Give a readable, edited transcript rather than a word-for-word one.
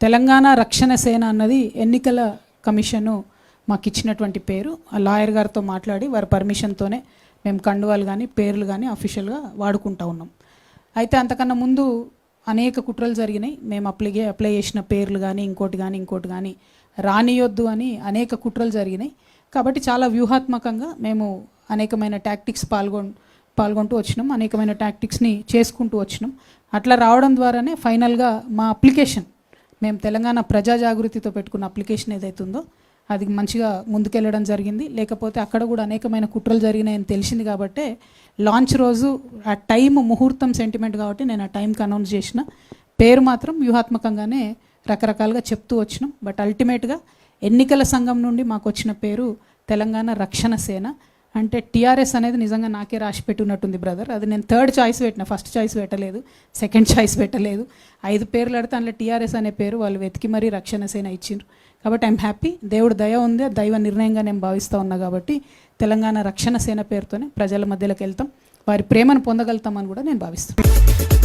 తెలంగాణ రక్షణ సేన అన్నది ఎన్నికల కమిషను మాకు ఇచ్చినటువంటి పేరు. ఆ లాయర్ గారితో మాట్లాడి వారి పర్మిషన్తోనే మేము కండువాలు కానీ పేర్లు కానీ అఫీషియల్గా వాడుకుంటూ ఉన్నాం. అయితే అంతకన్నా ముందు అనేక కుట్రలు జరిగినాయి. మేము అప్లై చేసిన పేర్లు కానీ ఇంకోటి కానీ రానియొద్దు అని అనేక కుట్రలు జరిగినాయి. కాబట్టి చాలా వ్యూహాత్మకంగా మేము అనేకమైన టాక్టిక్స్ పాల్గొంటూ వచ్చినాం, అనేకమైన టాక్టిక్స్ని చేసుకుంటూ వచ్చినాం. అట్లా రావడం ద్వారానే ఫైనల్గా మా అప్లికేషన్, మేము తెలంగాణ ప్రజా జాగృతితో పెట్టుకున్న అప్లికేషన్ ఏదైతుందో అది మంచిగా ముందుకెళ్ళడం జరిగింది. లేకపోతే అక్కడ కూడా అనేకమైన కుట్రలు జరిగినాయని తెలిసింది కాబట్టి లాంచ్ రోజు ఆ టైం ముహూర్తం సెంటిమెంట్ కాబట్టి నేను ఆ టైంకి అనౌన్స్ చేసిన. పేరు మాత్రం వ్యూహాత్మకంగానే రకరకాలుగా చెప్తూ వచ్చినాం. బట్ అల్టిమేట్గా ఎన్నికల సంఘం నుండి మాకు వచ్చిన పేరు తెలంగాణ రక్షణ సేన. అంటే టీఆర్ఎస్ అనేది నిజంగా నాకే రాసి పెట్టున్నట్టుంది బ్రదర్. అది నేను థర్డ్ చాయిస్ పెట్టిన, ఫస్ట్ చాయిస్ పెట్టలేదు, సెకండ్ చాయిస్ పెట్టలేదు. 5 పేర్లు అడితే అందులో టీఆర్ఎస్ అనే పేరు వాళ్ళు వెతికి మరీ రక్షణ సేన ఇచ్చిండ్రు. కాబట్టి ఐఎమ్ హ్యాపీ. దేవుడు దయ ఉంది, దైవ నిర్ణయంగా నేను భావిస్తూ ఉన్నా. కాబట్టి తెలంగాణ రక్షణ సేన పేరుతోనే ప్రజల మధ్యలోకి వెళ్తాం, వారి ప్రేమను పొందగలుగుతామని కూడా నేను భావిస్తాను.